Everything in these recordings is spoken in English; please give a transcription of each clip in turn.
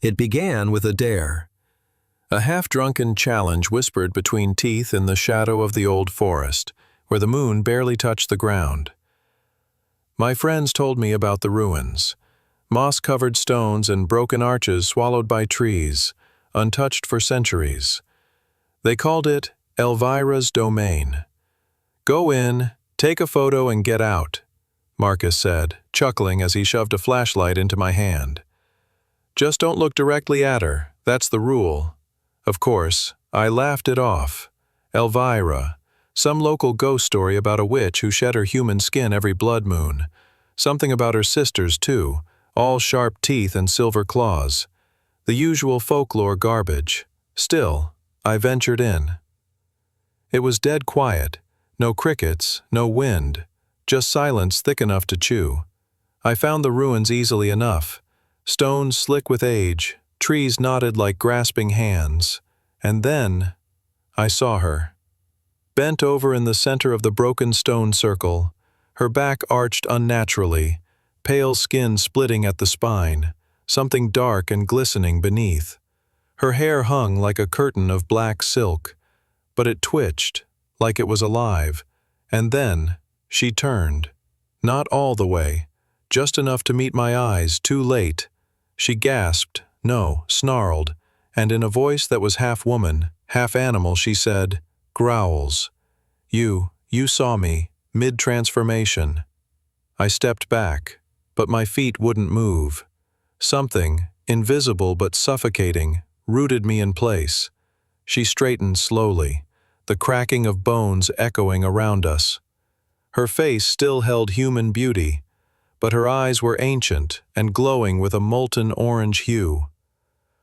It began with a dare. A half-drunken challenge whispered between teeth in the shadow of the old forest, where the moon barely touched the ground. My friends told me about the ruins. Moss-covered stones and broken arches swallowed by trees, untouched for centuries. They called it Elvira's domain. "Go in, take a photo and get out," Marcus said, chuckling as he shoved a flashlight into my hand. "Just don't look directly at her, that's the rule." Of course, I laughed it off. Elvira, some local ghost story about a witch who shed her human skin every blood moon. Something about her sisters, too, all sharp teeth and silver claws. The usual folklore garbage. Still, I ventured in. It was dead quiet. No crickets, no wind, just silence thick enough to chew. I found the ruins easily enough. Stones slick with age, trees knotted like grasping hands. And then I saw her. Bent over in the center of the broken stone circle, her back arched unnaturally, pale skin splitting at the spine, something dark and glistening beneath. Her hair hung like a curtain of black silk, but it twitched, like it was alive, and then she turned. Not all the way, just enough to meet my eyes, too late. She gasped, no, snarled, and in a voice that was half woman, half animal, she said, "Growls. You saw me, mid-transformation." I stepped back, but my feet wouldn't move. Something, invisible but suffocating, rooted me in place. She straightened slowly, the cracking of bones echoing around us. Her face still held human beauty, but her eyes were ancient and glowing with a molten orange hue.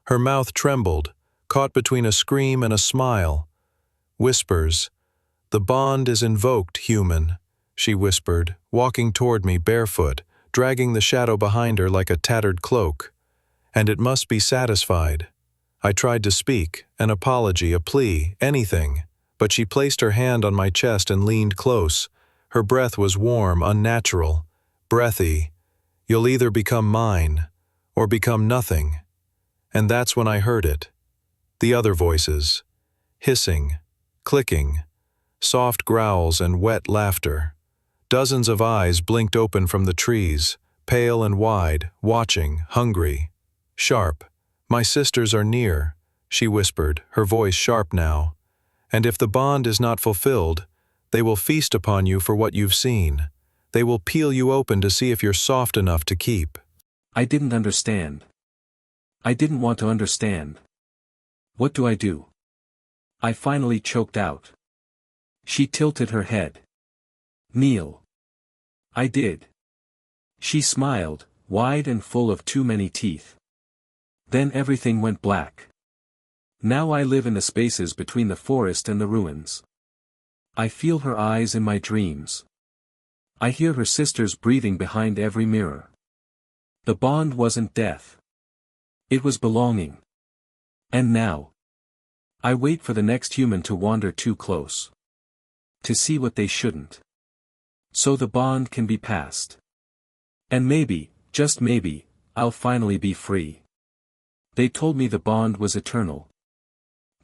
Her mouth trembled, caught between a scream and a smile. Whispers. "The bond is invoked, human," she whispered, walking toward me barefoot, dragging the shadow behind her like a tattered cloak. "And it must be satisfied." I tried to speak, an apology, a plea, anything, but she placed her hand on my chest and leaned close. Her breath was warm, unnatural, breathy. "You'll either become mine, or become nothing." And that's when I heard it. The other voices. Hissing, clicking, soft growls and wet laughter. Dozens of eyes blinked open from the trees, pale and wide, watching, hungry, sharp. "My sisters are near," she whispered, her voice sharp now. "And if the bond is not fulfilled, they will feast upon you for what you've seen. They will peel you open to see if you're soft enough to keep." I didn't understand. I didn't want to understand. What do I do? I finally choked out. She tilted her head. "Kneel." I did. She smiled, wide and full of too many teeth. Then everything went black. Now I live in the spaces between the forest and the ruins. I feel her eyes in my dreams. I hear her sisters breathing behind every mirror. The bond wasn't death. It was belonging. And now, I wait for the next human to wander too close. To see what they shouldn't. So the bond can be passed. And maybe, just maybe, I'll finally be free. They told me the bond was eternal.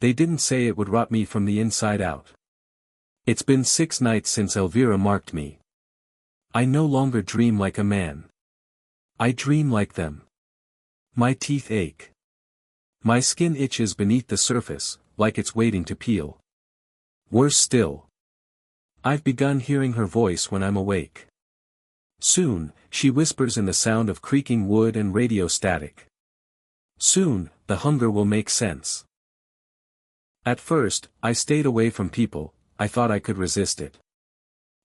They didn't say it would rot me from the inside out. It's been 6 nights since Elvira marked me. I no longer dream like a man. I dream like them. My teeth ache. My skin itches beneath the surface, like it's waiting to peel. Worse still. I've begun hearing her voice when I'm awake. Soon, she whispers in the sound of creaking wood and radio static. Soon, the hunger will make sense. At first, I stayed away from people, I thought I could resist it.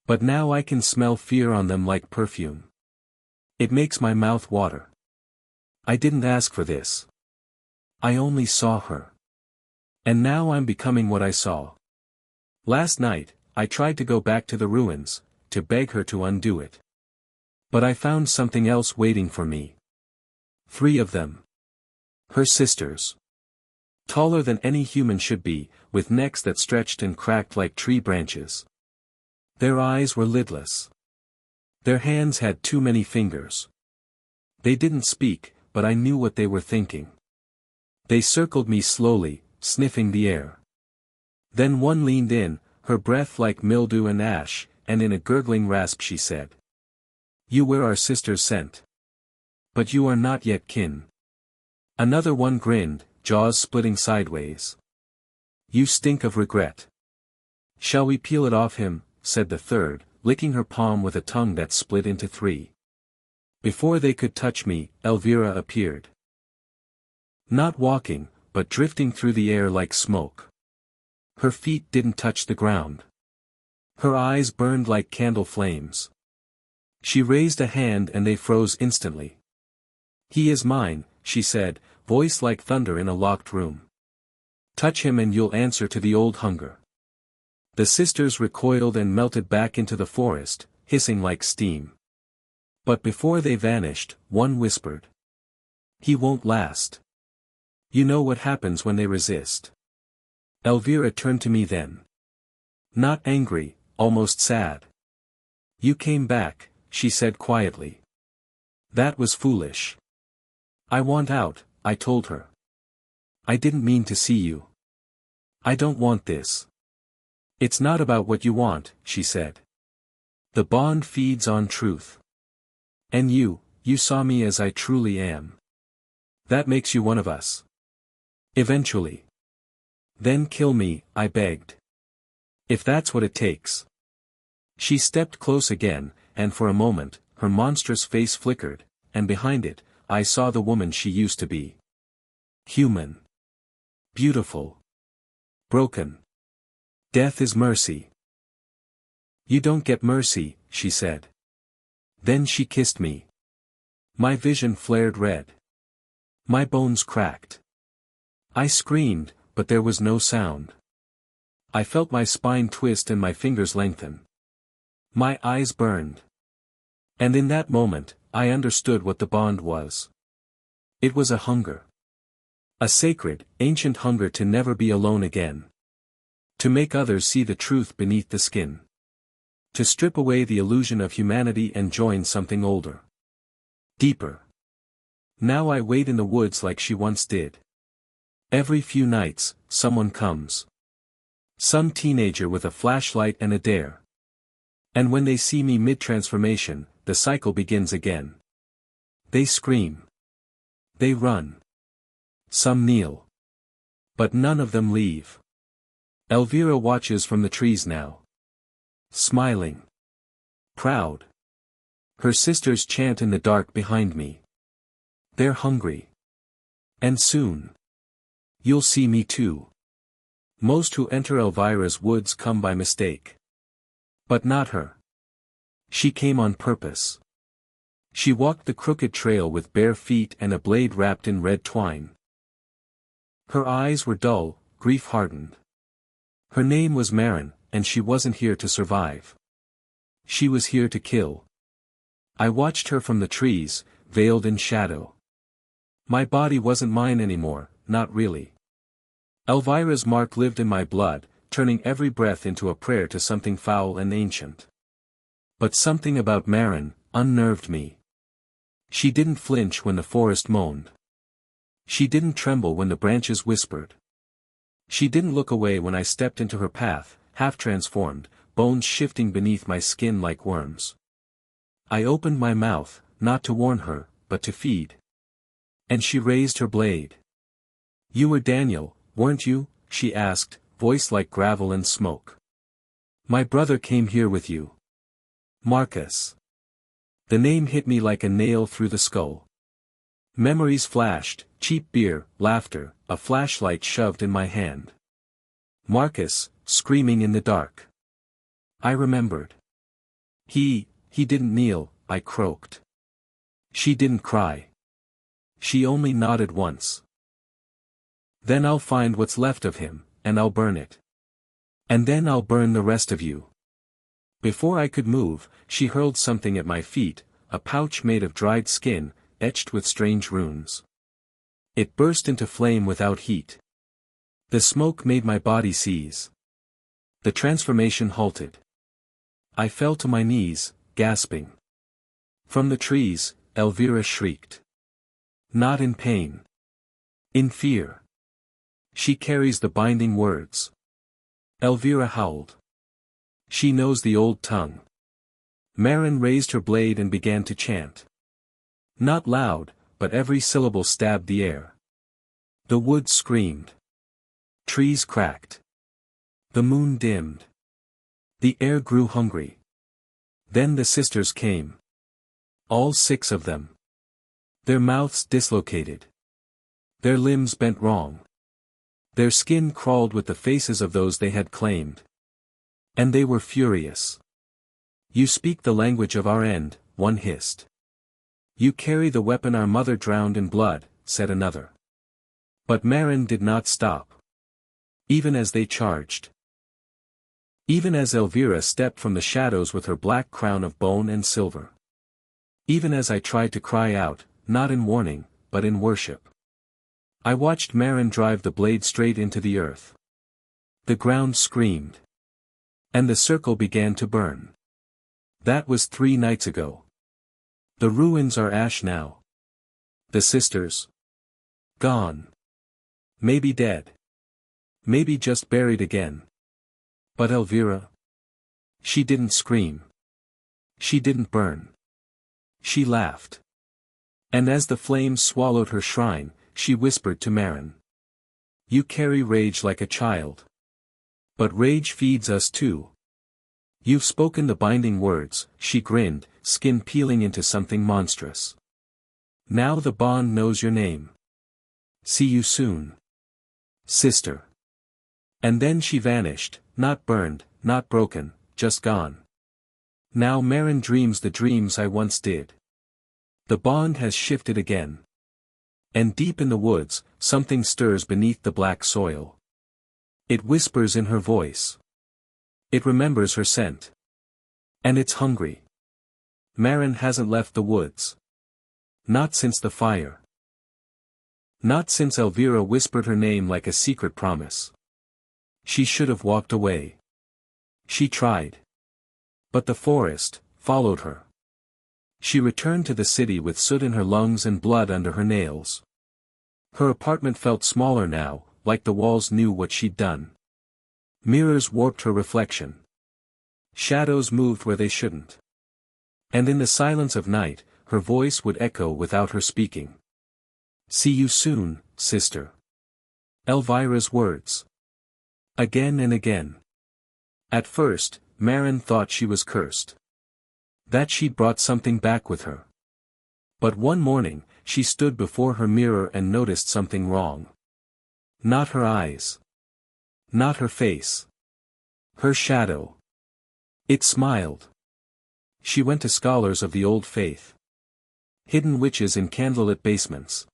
But now I can smell fear on them like perfume. It makes my mouth water. I didn't ask for this. I only saw her. And now I'm becoming what I saw. Last night, I tried to go back to the ruins, to beg her to undo it. But I found something else waiting for me. 3 of them. Her sisters. Taller than any human should be, with necks that stretched and cracked like tree branches. Their eyes were lidless. Their hands had too many fingers. They didn't speak, but I knew what they were thinking. They circled me slowly, sniffing the air. Then one leaned in, her breath like mildew and ash, and in a gurgling rasp she said, "You wear our sister's scent. But you are not yet kin." Another one grinned, jaws splitting sideways. "You stink of regret." "Shall we peel it off him?" said the third, licking her palm with a tongue that split into three. Before they could touch me, Elvira appeared. Not walking, but drifting through the air like smoke. Her feet didn't touch the ground. Her eyes burned like candle flames. She raised a hand and they froze instantly. "He is mine," she said, voice like thunder in a locked room. "Touch him and you'll answer to the old hunger." The sisters recoiled and melted back into the forest, hissing like steam. But before they vanished, one whispered, "He won't last." You know what happens when they resist. Elvira turned to me then. Not angry, almost sad. "You came back," she said quietly. "That was foolish." "I want out," I told her. "I didn't mean to see you. I don't want this." "It's not about what you want," she said. "The bond feeds on truth. And you saw me as I truly am. That makes you one of us. Eventually. Then kill me," I begged. "If that's what it takes." She stepped close again, and for a moment, her monstrous face flickered, and behind it, I saw the woman she used to be. Human. Beautiful. Broken. Death is mercy. "You don't get mercy," she said. Then she kissed me. My vision flared red. My bones cracked. I screamed, but there was no sound. I felt my spine twist and my fingers lengthen. My eyes burned. And in that moment, I understood what the bond was. It was a hunger. A sacred, ancient hunger to never be alone again. To make others see the truth beneath the skin. To strip away the illusion of humanity and join something older. Deeper. Now I wait in the woods like she once did. Every few nights, someone comes. Some teenager with a flashlight and a dare. And when they see me mid-transformation, the cycle begins again. They scream. They run. Some kneel. But none of them leave. Elvira watches from the trees now. Smiling. Proud. Her sisters chant in the dark behind me. They're hungry. And soon. You'll see me too. Most who enter Elvira's woods come by mistake. But not her. She came on purpose. She walked the crooked trail with bare feet and a blade wrapped in red twine. Her eyes were dull, grief-hardened. Her name was Marin, and she wasn't here to survive. She was here to kill. I watched her from the trees, veiled in shadow. My body wasn't mine anymore, not really. Elvira's mark lived in my blood, turning every breath into a prayer to something foul and ancient. But something about Marin unnerved me. She didn't flinch when the forest moaned. She didn't tremble when the branches whispered. She didn't look away when I stepped into her path, half transformed, bones shifting beneath my skin like worms. I opened my mouth, not to warn her, but to feed. And she raised her blade. "You were Daniel, weren't you?" she asked, voice like gravel and smoke. "My brother came here with you." Marcus. The name hit me like a nail through the skull. Memories flashed, cheap beer, laughter, a flashlight shoved in my hand. Marcus, screaming in the dark. I remembered. He didn't kneel," I croaked. She didn't cry. She only nodded once. "Then I'll find what's left of him, and I'll burn it. And then I'll burn the rest of you." Before I could move, she hurled something at my feet, a pouch made of dried skin, etched with strange runes. It burst into flame without heat. The smoke made my body seize. The transformation halted. I fell to my knees, gasping. From the trees, Elvira shrieked. Not in pain. In fear. She carries the binding words. Elvira howled. She knows the old tongue. Marin raised her blade and began to chant. Not loud, but every syllable stabbed the air. The woods screamed. Trees cracked. The moon dimmed. The air grew hungry. Then the sisters came. All 6 of them. Their mouths dislocated. Their limbs bent wrong. Their skin crawled with the faces of those they had claimed. And they were furious. You speak the language of our end, one hissed. You carry the weapon our mother drowned in blood, said another. But Marin did not stop. Even as they charged. Even as Elvira stepped from the shadows with her black crown of bone and silver. Even as I tried to cry out, not in warning, but in worship. I watched Marin drive the blade straight into the earth. The ground screamed. And the circle began to burn. That was 3 nights ago. The ruins are ash now. The sisters. Gone. Maybe dead. Maybe just buried again. But Elvira? She didn't scream. She didn't burn. She laughed. And as the flames swallowed her shrine, she whispered to Marin. You carry rage like a child. But rage feeds us too. You've spoken the binding words, she grinned, skin peeling into something monstrous. Now the bond knows your name. See you soon. Sister. And then she vanished, not burned, not broken, just gone. Now Marin dreams the dreams I once did. The bond has shifted again. And deep in the woods, something stirs beneath the black soil. It whispers in her voice. It remembers her scent. And it's hungry. Marin hasn't left the woods. Not since the fire. Not since Elvira whispered her name like a secret promise. She should have walked away. She tried. But the forest followed her. She returned to the city with soot in her lungs and blood under her nails. Her apartment felt smaller now, like the walls knew what she'd done. Mirrors warped her reflection. Shadows moved where they shouldn't. And in the silence of night, her voice would echo without her speaking. See you soon, sister. Elvira's words. Again and again. At first, Marin thought she was cursed. That she'd brought something back with her. But one morning, she stood before her mirror and noticed something wrong. Not her eyes. Not her face. Her shadow. It smiled. She went to scholars of the old faith. Hidden witches in candlelit basements.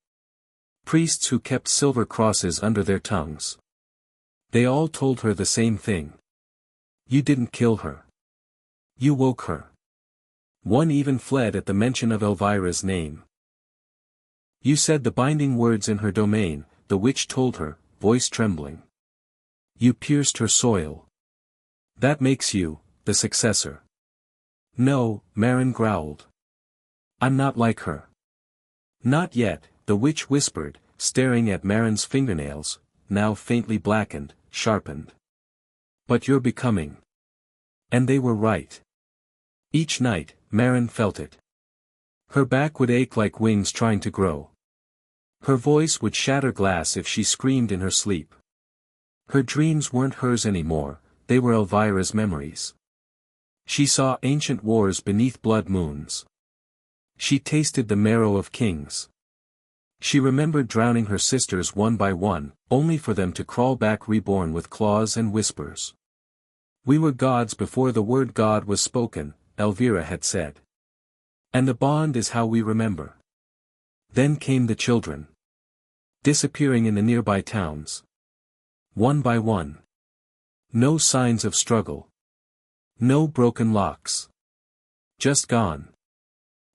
Priests who kept silver crosses under their tongues. They all told her the same thing. You didn't kill her. You woke her. One even fled at the mention of Elvira's name. You said the binding words in her domain, the witch told her, voice trembling. You pierced her soil. That makes you, the successor. No, Marin growled. I'm not like her. Not yet, the witch whispered, staring at Marin's fingernails, now faintly blackened, sharpened. But you're becoming. And they were right. Each night, Marin felt it. Her back would ache like wings trying to grow. Her voice would shatter glass if she screamed in her sleep. Her dreams weren't hers anymore, they were Elvira's memories. She saw ancient wars beneath blood moons. She tasted the marrow of kings. She remembered drowning her sisters one by one, only for them to crawl back reborn with claws and whispers. We were gods before the word God was spoken, Elvira had said. And the bond is how we remember. Then came the children. Disappearing in the nearby towns. One by one. No signs of struggle. No broken locks. Just gone.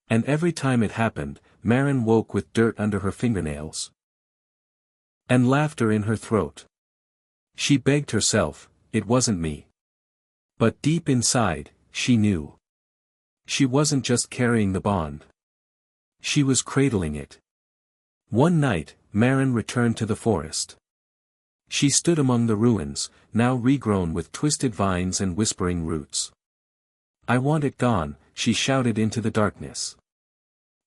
And every time it happened, Marin woke with dirt under her fingernails. And laughter in her throat. She begged herself, it wasn't me. But deep inside, she knew. She wasn't just carrying the bond. She was cradling it. One night, Marin returned to the forest. She stood among the ruins, now regrown with twisted vines and whispering roots. "I want it gone," she shouted into the darkness.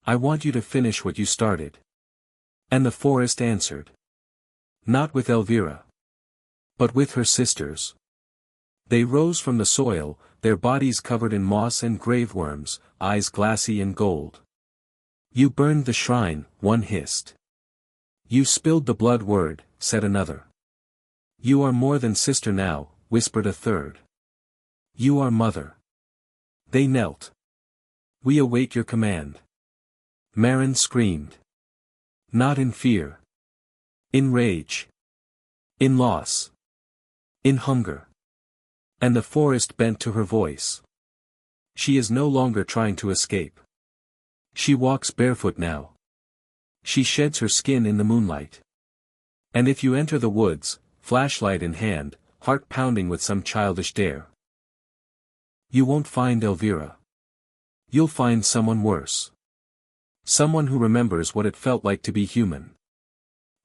"I want you to finish what you started." And the forest answered. Not with Elvira, but with her sisters. They rose from the soil, their bodies covered in moss and graveworms, eyes glassy and gold. "You burned the shrine," one hissed. "You spilled the blood word," said another. "You are more than sister now," whispered a third. "You are mother." They knelt. "We await your command." Marin screamed. Not in fear. In rage. In loss. In hunger. And the forest bent to her voice. She is no longer trying to escape. She walks barefoot now. She sheds her skin in the moonlight. And if you enter the woods, flashlight in hand, heart pounding with some childish dare, you won't find Elvira. You'll find someone worse. Someone who remembers what it felt like to be human.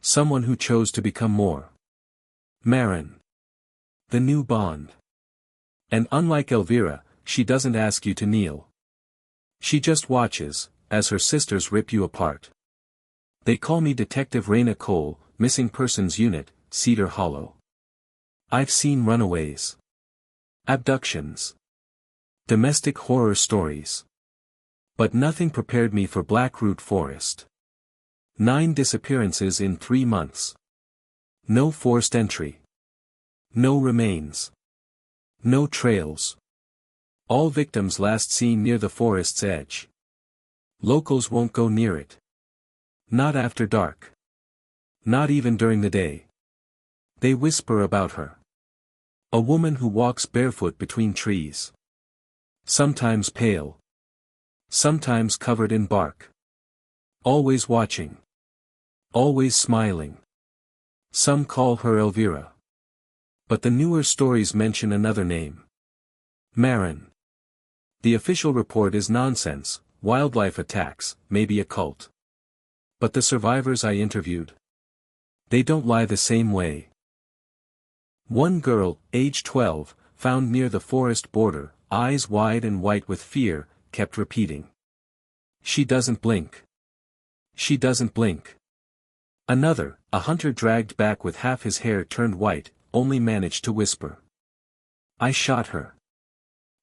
Someone who chose to become more. Marin. The new bond. And unlike Elvira, she doesn't ask you to kneel. She just watches, as her sisters rip you apart. They call me Detective Raina Cole, Missing Persons Unit, Cedar Hollow. I've seen runaways. Abductions. Domestic horror stories. But nothing prepared me for Blackroot Forest. 9 disappearances in 3 months. No forced entry. No remains. No trails. All victims last seen near the forest's edge. Locals won't go near it. Not after dark. Not even during the day. They whisper about her. A woman who walks barefoot between trees. Sometimes pale. Sometimes covered in bark. Always watching. Always smiling. Some call her Elvira. But the newer stories mention another name. Marin. The official report is nonsense, wildlife attacks, maybe a cult. But the survivors I interviewed, they don't lie the same way. One girl, age 12, found near the forest border, eyes wide and white with fear, kept repeating. "She doesn't blink. She doesn't blink." Another, a hunter dragged back with half his hair turned white, only managed to whisper. "I shot her."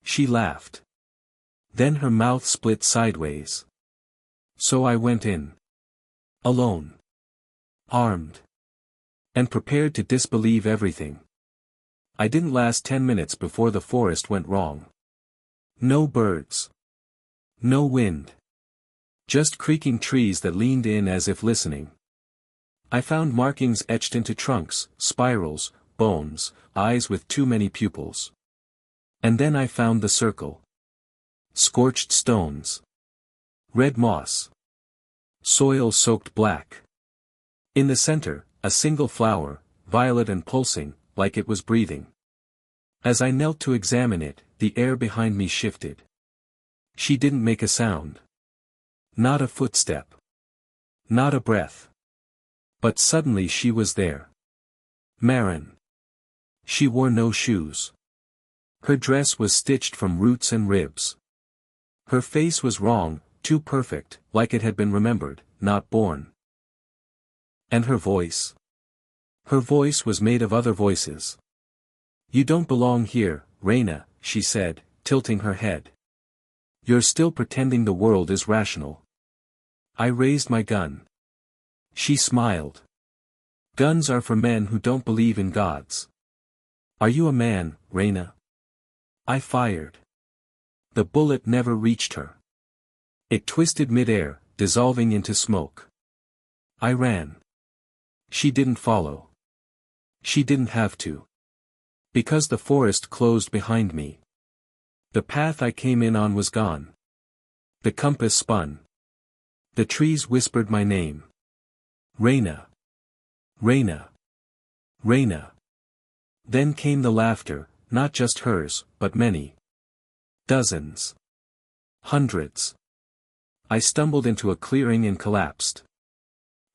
She laughed. Then her mouth split sideways. So I went in. Alone. Armed. And prepared to disbelieve everything. I didn't last 10 minutes before the forest went wrong. No birds. No wind. Just creaking trees that leaned in as if listening. I found markings etched into trunks, spirals, bones, eyes with too many pupils. And then I found the circle. Scorched stones. Red moss. Soil soaked black. In the center, a single flower, violet and pulsing, like it was breathing. As I knelt to examine it, the air behind me shifted. She didn't make a sound. Not a footstep. Not a breath. But suddenly she was there. Marin. She wore no shoes. Her dress was stitched from roots and ribs. Her face was wrong, too perfect, like it had been remembered, not born. And her voice? Her voice was made of other voices. "You don't belong here, Raina," she said, tilting her head. "You're still pretending the world is rational." I raised my gun. She smiled. "Guns are for men who don't believe in gods. Are you a man, Raina?" I fired. The bullet never reached her. It twisted midair, dissolving into smoke. I ran. She didn't follow. She didn't have to. Because the forest closed behind me. The path I came in on was gone. The compass spun. The trees whispered my name. Raina. Raina. Raina. Then came the laughter, not just hers, but many. Dozens. Hundreds. I stumbled into a clearing and collapsed.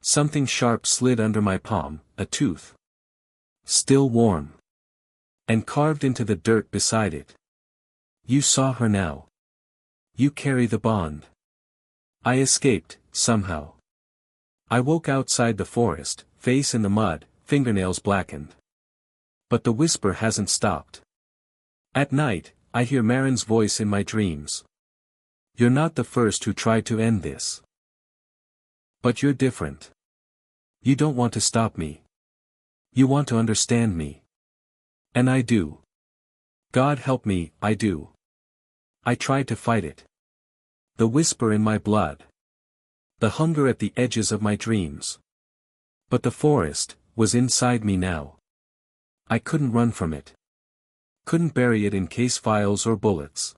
Something sharp slid under my palm, a tooth. Still warm. And carved into the dirt beside it. You saw her now. You carry the bond. I escaped, somehow. I woke outside the forest, face in the mud, fingernails blackened. But the whisper hasn't stopped. At night, I hear Marin's voice in my dreams. You're not the first who tried to end this. But you're different. You don't want to stop me. You want to understand me. And I do. God help me, I do. I tried to fight it. The whisper in my blood. The hunger at the edges of my dreams. But the forest was inside me now. I couldn't run from it. Couldn't bury it in case files or bullets.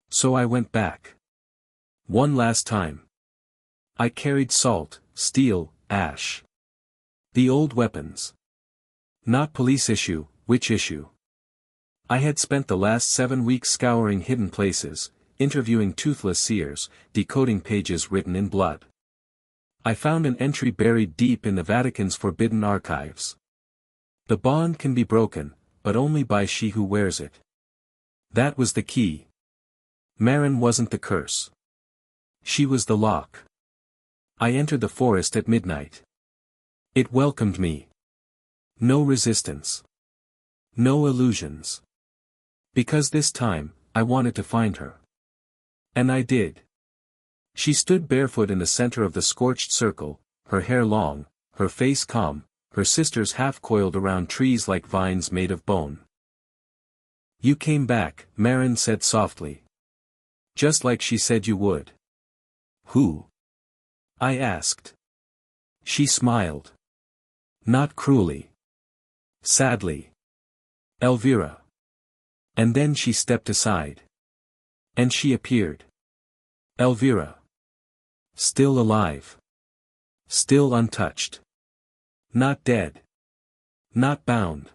So I went back. One last time. I carried salt, steel, ash. The old weapons. Not police issue, witch issue. I had spent the last 7 weeks scouring hidden places, interviewing toothless seers, decoding pages written in blood. I found an entry buried deep in the Vatican's forbidden archives. The bond can be broken, but only by she who wears it. That was the key. Marin wasn't the curse. She was the lock. I entered the forest at midnight. It welcomed me. No resistance. No illusions. Because this time, I wanted to find her. And I did. She stood barefoot in the center of the scorched circle, her hair long, her face calm, her sisters half coiled around trees like vines made of bone. You came back, Marin said softly. Just like she said you would. Who? I asked. She smiled. Not cruelly. Sadly. Elvira. And then she stepped aside. And she appeared. Elvira. Still alive. Still untouched. Not dead. Not bound.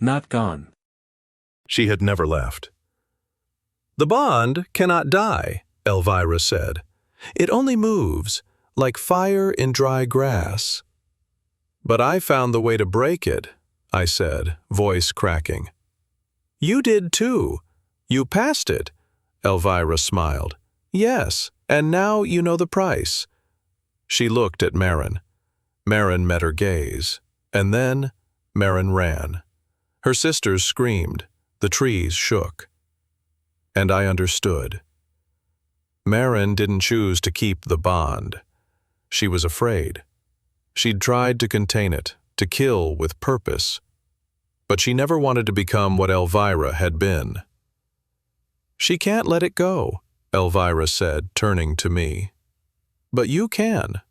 Not gone. She had never left. The bond cannot die, Elvira said. It only moves, like fire in dry grass. But I found the way to break it, I said, voice cracking. You did too. You passed it, Elvira smiled. Yes, and now you know the price. She looked at Marin. Marin met her gaze. And then, Marin ran. Her sisters screamed. The trees shook. And I understood. Marin didn't choose to keep the bond. She was afraid. She'd tried to contain it, to kill with purpose. But she never wanted to become what Elvira had been. She can't let it go, Elvira said, turning to me. But you can.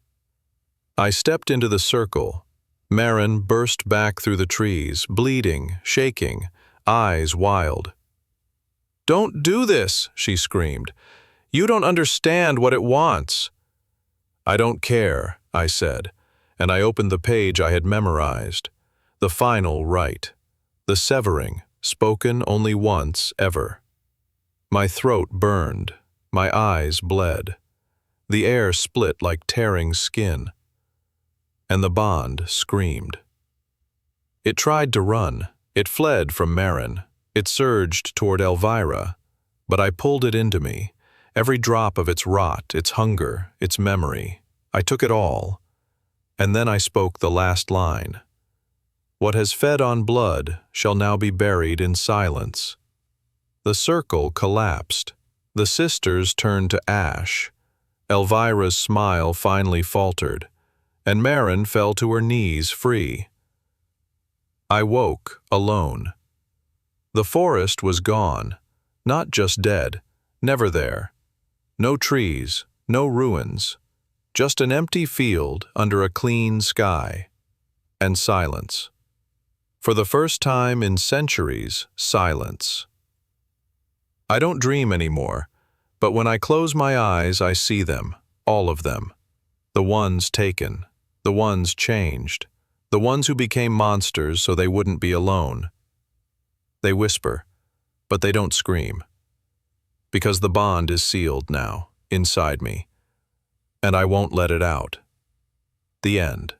I stepped into the circle. Marin burst back through the trees, bleeding, shaking, eyes wild. Don't do this, she screamed. You don't understand what it wants. I don't care, I said, and I opened the page I had memorized. The final rite. The severing, spoken only once ever. My throat burned. My eyes bled. The air split like tearing skin. And the bond screamed. It tried to run. It fled from Marin. It surged toward Elvira. But I pulled it into me. Every drop of its rot, its hunger, its memory. I took it all. And then I spoke the last line. What has fed on blood shall now be buried in silence. The circle collapsed. The sisters turned to ash. Elvira's smile finally faltered, and Marin fell to her knees free. I woke, alone. The forest was gone, not just dead, never there. No trees, no ruins, just an empty field under a clean sky. And silence. For the first time in centuries, silence. I don't dream anymore, but when I close my eyes, I see them, all of them. The ones taken, the ones changed, the ones who became monsters so they wouldn't be alone. They whisper, but they don't scream. Because the bond is sealed now, inside me, and I won't let it out. The end.